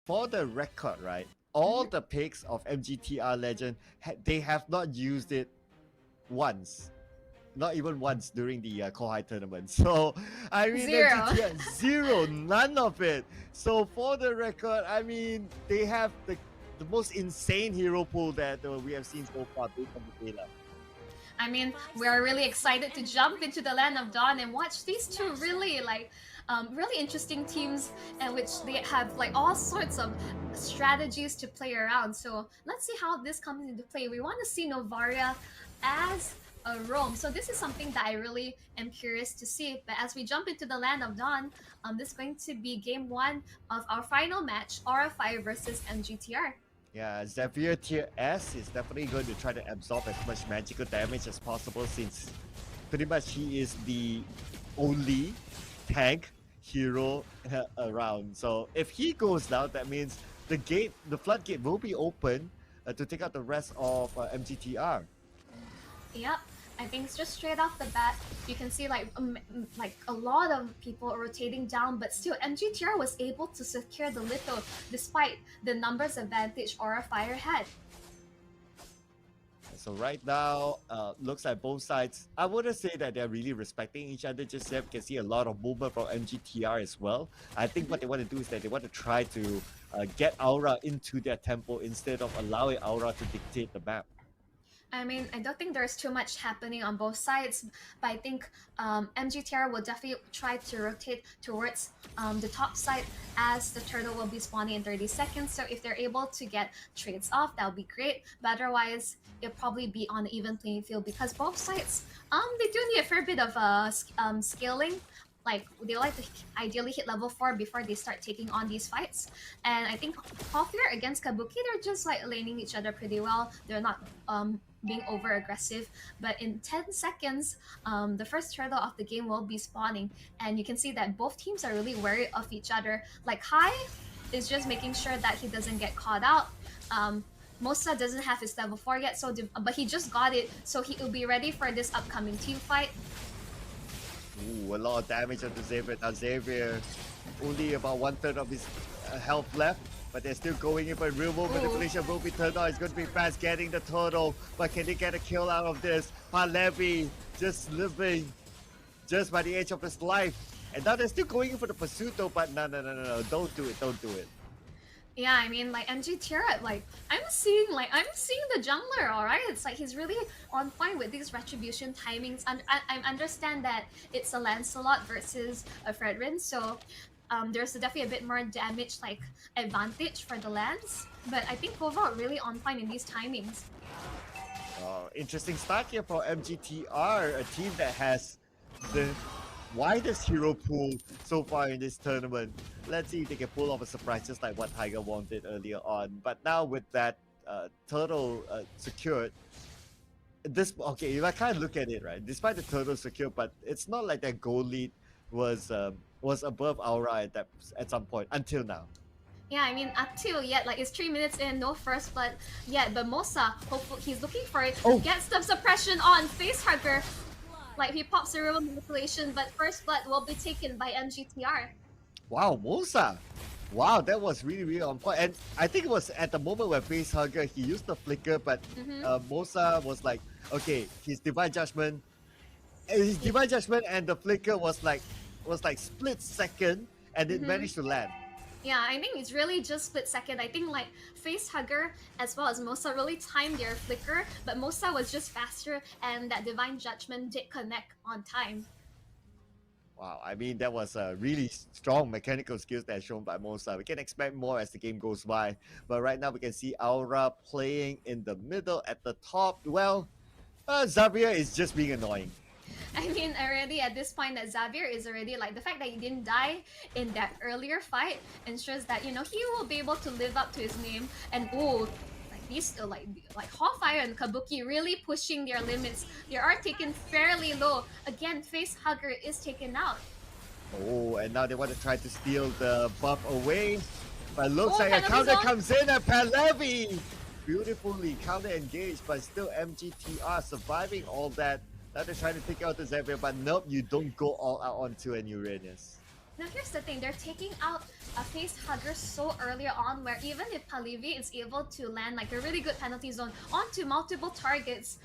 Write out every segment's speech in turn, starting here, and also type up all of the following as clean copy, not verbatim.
for the record, right? All the picks of MGTR Legend, they have not used it once. Not even once during the Kohai tournament. So, I mean, Zero. MGTR, zero, none of it. So, for the record, I mean, they have the most insane hero pool that we have seen so far based on the data. I mean, we are really excited to jump into the Land of Dawn and watch these two really really interesting teams, and which they have like all sorts of strategies to play around. So let's see how this comes into play. We want to see Novaria as a roam. So this is something that I really am curious to see. But as we jump into the Land of Dawn, this is going to be game one of our final match, Aura 5 versus MGTR. Yeah, Xavier tier S is definitely going to try to absorb as much magical damage as possible since pretty much he is the only tank hero around. So if he goes down, that means the floodgate will be open to take out the rest of MGTR. Yep. I think it's just straight off the bat, you can see like a lot of people rotating down, but still MGTR was able to secure the little despite the numbers advantage Aura Fire had. So right now, looks like both sides, I wouldn't say that they're really respecting each other just yet. You can see a lot of movement from MGTR as well. I think what they want to do is that they want to try to get Aura into their tempo instead of allowing Aura to dictate the map. I mean, I don't think there's too much happening on both sides, but I think MGTR will definitely try to rotate towards the top side as the turtle will be spawning in 30 seconds. So if they're able to get trades off, that would be great. But otherwise, it'll probably be on an even playing field because both sides, they do need a fair bit of scaling. Like they like to ideally hit level 4 before they start taking on these fights. And I think Hofir against Kabuki, they're just like laning each other pretty well. They're not being over aggressive, but in 10 seconds the first turtle of the game will be spawning, and you can see that both teams are really wary of each other. Like Hai is just making sure that he doesn't get caught out. Mosa doesn't have his level 4 yet, so but he just got it, so he will be ready for this upcoming team fight. Ooh, a lot of damage onto Xavier. Now Xavier only about 1/3 of his health left, but they're still going in for real world manipulation. Will be turned on. It's going to be fast getting the turtle, but can they get a kill out of this? Palevi just living just by the edge of his life. And now they're still going in for the pursuit though, but no, don't do it, don't do it. Yeah, I mean, like MGTR, like I'm seeing the jungler. All right, it's like he's really on point with these retribution timings. And I understand that it's a Lancelot versus a Fredrin, so there's definitely a bit more damage like advantage for the Lance. But I think overall really on point in these timings. Interesting start here for MGTR, a team that has the widest hero pool so far in this tournament. Let's see if they can pull off a surprise just like what Tiger Wong did earlier on. But now with that turtle secured, okay, if I kind of look at it, right, despite the turtle secured, but it's not like that goal lead was above Aura at some point until now. Yeah, I mean, until yet, like it's 3 minutes in, no first blood yet. But Mosa, hopefully, he's looking for it. Oh. Gets the suppression on Facehugger. Like he pops a river manipulation, but first blood will be taken by MGTR. Wow, Mosa. Wow, that was really on point. And I think it was at the moment where Facehugger, he used the flicker, but Mosa was like, okay, his Divine Judgment. His Divine Judgment and the flicker was like split second, and it managed to land. Yeah, I think it's really just split second. I think like Facehugger as well as Mosa really timed their flicker, but Mosa was just faster, and that Divine Judgment did connect on time. Wow, I mean, that was a really strong mechanical skills that's shown by Mosa. We can expect more as the game goes by. But right now we can see Aura playing in the middle at the top. Well, Xavier is just being annoying. I mean, already at this point that Xavier is already like the fact that he didn't die in that earlier fight ensures that, you know, he will be able to live up to his name. And these like Hawfire and Kabuki really pushing their limits. They are taken fairly low. Again, Facehugger is taken out. Oh, and now they want to try to steal the buff away. But looks like a counter comes in and Palevi beautifully counter engaged, but still MGTR surviving all that. Now they're trying to take out the Xavier, but nope, you don't go all out onto an Uranus. Now here's the thing, they're taking out a face hugger so early on where even if Palivi is able to land like a really good penalty zone onto multiple targets,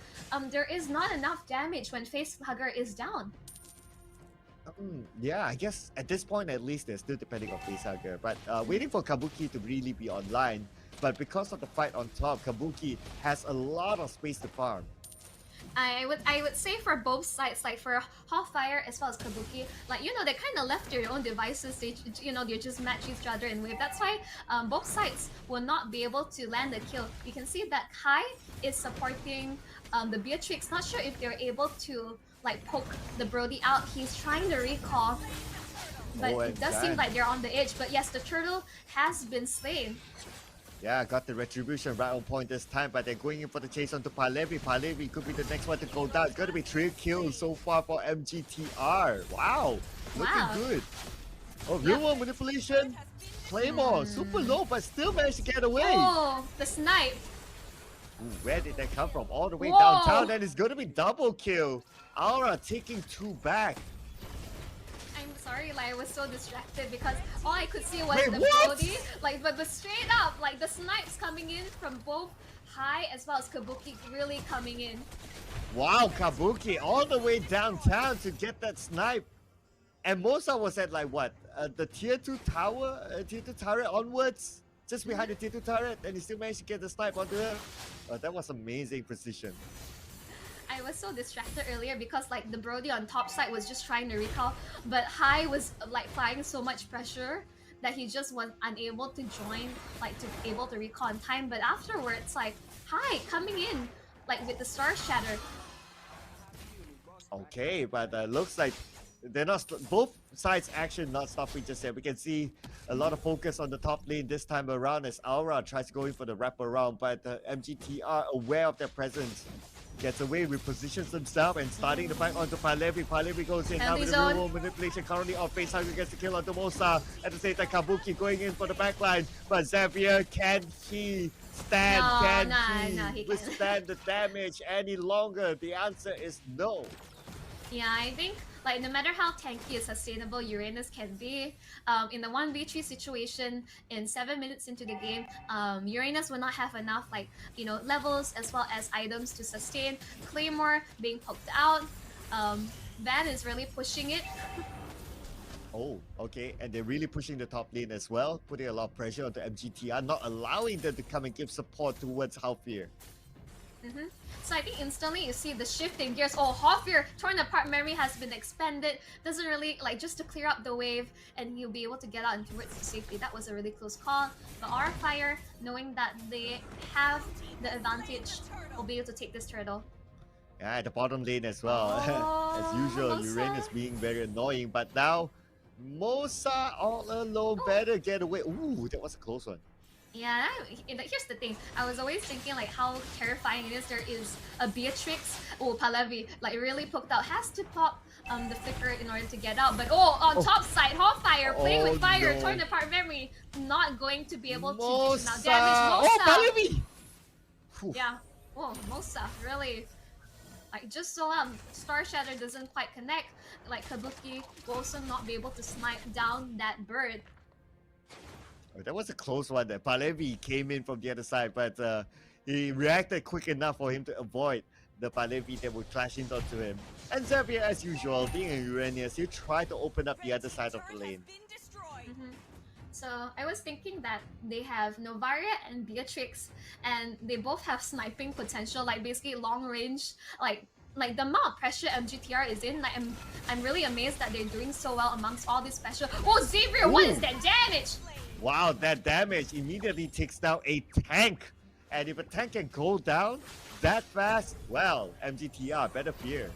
there is not enough damage when face hugger is down. Yeah, I guess at this point at least they're still depending on Facehugger, but waiting for Kabuki to really be online. But because of the fight on top, Kabuki has a lot of space to farm. I would say for both sides, like for Hawfire as well as Kabuki, like they kind of left their own devices. They they just match each other in wave. That's why both sides will not be able to land the kill. You can see that Kai is supporting the Beatrix. Not sure if they're able to like poke the Brody out. He's trying to recall, but it does seem like they're on the edge. But yes, the turtle has been slain. Yeah, got the retribution right on point this time, but they're going in for the chase onto Palevi. Palevi could be the next one to go down. It's going to be 3 kills so far for MGTR. Wow, looking good. Oh, real world manipulation. Claymore, super low, but still managed to get away. Oh, the snipe. Ooh, where did that come from? All the way downtown, and it's going to be double kill. Aura taking 2 back. I'm sorry, like I was so distracted because all I could see was Wait, the what? Brody, but straight up, like the snipes coming in from both Hai as well as Kabuki really coming in. Wow, Kabuki all the way downtown to get that snipe. And Mosa was at like what? The tier 2 tower? Tier 2 turret onwards? Just behind the tier 2 turret, and he still managed to get the snipe onto her. That was amazing precision. I was so distracted earlier because like the Brody on top side was just trying to recall, but Hai was like applying so much pressure that he just was unable to join, like to be able to recall in time. But afterwards, like Hai coming in, like with the Star Shatter. Okay, but looks like they're not. Both sides actually not stopping just yet. We can see a lot of focus on the top lane this time around as Aura tries to go in for the wraparound, but MGTR aware of their presence. Gets away, repositions himself, and starting the fight onto Palevi. Palevi goes in now with the real world manipulation. Currently on Facehugger gets the kill onto Mosa. At the same time, Kabuki going in for the backline. But Xavier, can he stand? Can he withstand the damage any longer? The answer is no. Yeah, I think like no matter how tanky and sustainable Uranus can be, in the 1v3 situation in 7 minutes into the game, Uranus will not have enough levels as well as items to sustain. Claymore being poked out, Van is really pushing it. Oh, okay, and they're really pushing the top lane as well, putting a lot of pressure onto MGTR, not allowing them to come and give support towards Halfir. So I think instantly you see the shift in gears. Oh, Halfir torn apart memory has been expended. Doesn't really just to clear up the wave, and he'll be able to get out and towards safety. That was a really close call. But our Fire, knowing that they have the advantage, will be able to take this turtle. Yeah, at the bottom lane as well. As usual, Mosa. Uranus being very annoying, but now Mosa all alone better get away. Ooh, that was a close one. Yeah, here's the thing. I was always thinking like how terrifying it is. There is a Beatrix, Palevi, like really poked out, has to pop the flicker in order to get out. But on top side, Hawfire playing with fire, torn apart memory, not going to be able to now damage Mosa. Palevi! Yeah, Mosa really. Like just so Star Shatter doesn't quite connect, like Kabuki will also not be able to snipe down that bird. That was a close one there. Palevi came in from the other side, but he reacted quick enough for him to avoid the Palevi that would clash into him. And Xavier, as usual, being a Uranus, he tried to open up the other side of the lane. So I was thinking that they have Novaria and Beatrix, and they both have sniping potential, like basically long range, like the amount of pressure MGTR is in. Like I'm really amazed that they're doing so well amongst all these special. Oh, Xavier, what is that damage? Wow, that damage immediately takes down a tank. And if a tank can go down that fast, well, MGTR better fear.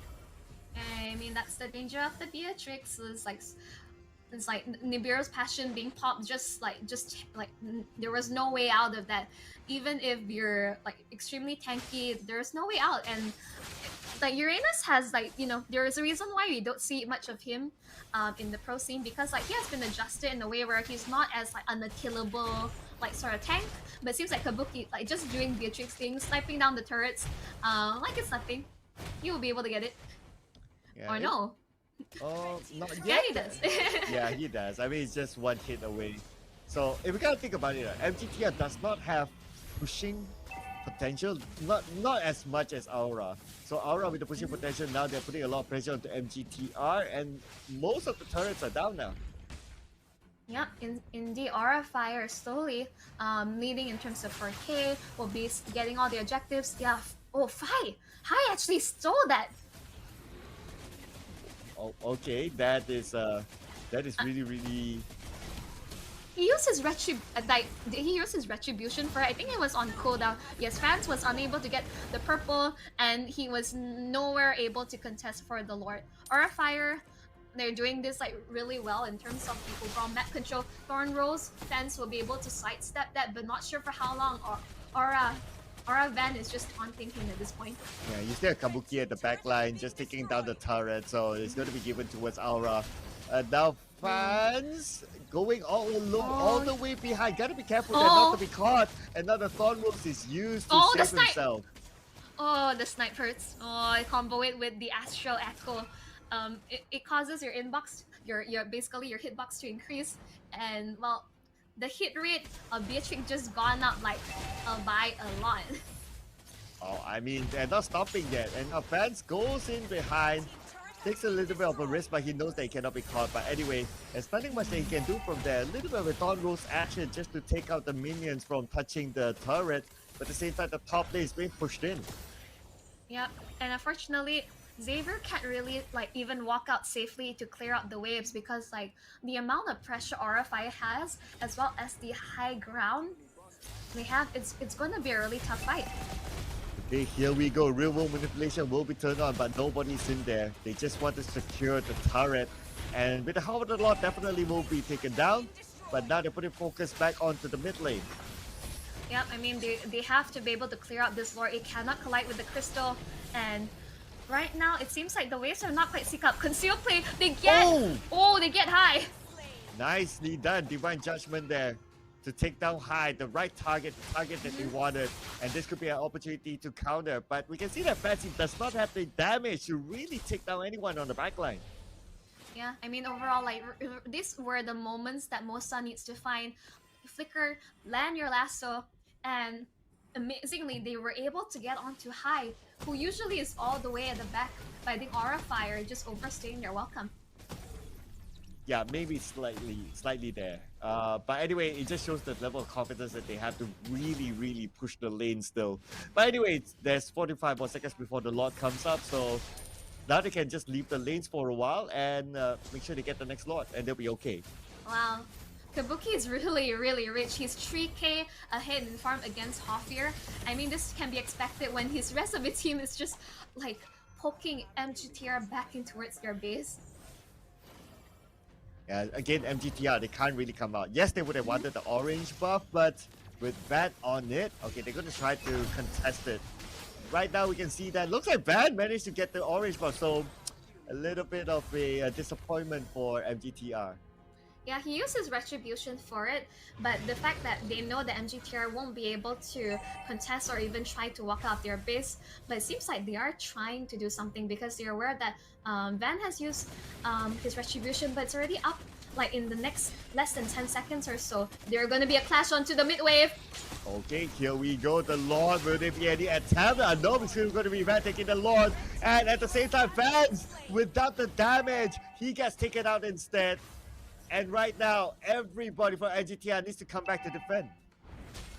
I mean, that's the danger of the Beatrix. It's like Nibiru's passion being popped. Just there was no way out of that. Even if you're like extremely tanky, there's no way out. And like Uranus has there is a reason why we don't see much of him in the pro scene, because like he has been adjusted in a way where he's not as like unkillable sort of tank. But it seems like Kabuki just doing Beatrix things, sniping down the turrets, like it's nothing. He will be able to get it. Yeah, or no. Not Yeah, yet. he does. Yeah, he does. I mean, it's just one hit away. So if we gotta think about it, MGTR does not have pushing potential, not as much as Aura. So Aura with the pushing potential, now they're putting a lot of pressure onto MGTR, and most of the turrets are down now. Yeah, in the Aura Fire slowly leading in terms of 4K, will be getting all the objectives. Yeah, oh, Hai actually stole that. Oh, okay, that is really. He used his like did he use his retribution for it? I think it was on cooldown. Yes, Fans was unable to get the purple, and he was nowhere able to contest for the Lord. Aura Fire, they're doing this like really well in terms of the overall map control. Thorn Rose, Fans will be able to sidestep that, but not sure for how long. Or Aura Van is just on thinking at this point. Yeah, you still have Kabuki at the back line, just taking down the turret, so it's going to be given towards Aura. Now Fans going all alone, all the way behind. Gotta be careful there not to be caught. Another Thorn Rose is used to the save snipe. himself. Oh, the snipe hurts. Oh, I combo it with the Astral Echo. It causes your inbox, your basically your hitbox to increase, and well, the hit rate of Beatrix just gone up like by a lot. Oh, I mean, they're not stopping yet. And Fans goes in behind, takes a little bit of a risk, but he knows that he cannot be caught. But anyway, there's nothing much that he can do from there. A little bit of a Thorn Rose action just to take out the minions from touching the turret. But at the same time, the top lane is being pushed in. Yep, and unfortunately, Xavier can't really like even walk out safely to clear out the waves because like the amount of pressure Aura Fire has, as well as the high ground they have, it's going to be a really tough fight. Okay, here we go. Real world manipulation will be turned on, but nobody's in there. They just want to secure the turret. And with the help of the Lord, definitely will be taken down. But now they're putting focus back onto the mid lane. Yep, I mean, they have to be able to clear out this lore. It cannot collide with the crystal. And right now, it seems like the waves are not quite sync up. Conceal play, they get... Oh, they get Hai. Nicely done. Divine Judgment there to take down Hai, the right target that they wanted. And this could be an opportunity to counter. But we can see that Fancy does not have the damage to really take down anyone on the backline. Yeah, I mean, overall, like, these were the moments that Mosa needs to find. Flicker, land your lasso, and amazingly, they were able to get onto Hai, who usually is all the way at the back, but I think Aura Fire just overstaying their welcome. Yeah, maybe slightly there. But anyway, it just shows the level of confidence that they have to really push the lane still. But anyway, there's 45 more seconds before the Lord comes up, so now they can just leave the lanes for a while and make sure they get the next Lord, and they'll be okay. Wow. Kabuki is really rich. He's 3k ahead in farm against Hofir. I mean, this can be expected when his rest of the team is just like poking MGTR back in towards their base. Yeah, again, MGTR, they can't really come out. Yes, they would have wanted the orange buff, but with that on it, okay, they're going to try to contest it. Right now, we can see that looks like Van managed to get the orange buff, so a little bit of a disappointment for MGTR. Yeah, he uses Retribution for it, but the fact that they know the MGTR won't be able to contest or even try to walk out their base, but it seems like they are trying to do something because they're aware that Van has used his Retribution, but it's already up like in the next less than 10 seconds or so. There's going to be a clash onto the mid wave. Okay, here we go. The Lord, will there be any attempt? No, it's still going to be Van taking the Lord. And at the same time, Fans, without the damage, he gets taken out instead. And right now, everybody for MGTR needs to come back to defend.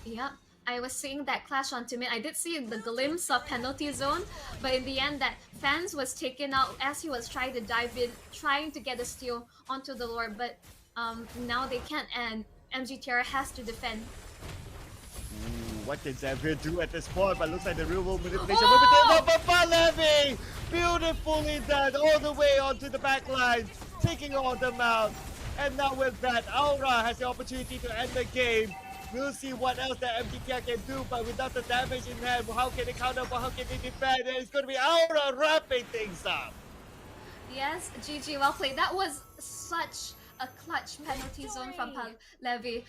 Yeah, I was seeing that clash onto mid. I did see the glimpse of penalty zone, but in the end, that Fans was taken out as he was trying to dive in, trying to get a steal onto the Lord, but now they can't, and MGTR has to defend. Ooh, what can Xavier do at this point? But looks like the real world manipulation will be taken up by Levy! Beautifully done, all the way onto the back line, taking all them out. And now with that, Aura has the opportunity to end the game. We'll see what else that MGTR can do, but without the damage in hand, how can they counter, how can they defend? And it's going to be Aura wrapping things up. Yes, GG, well played. That was such a clutch penalty zone from Levy.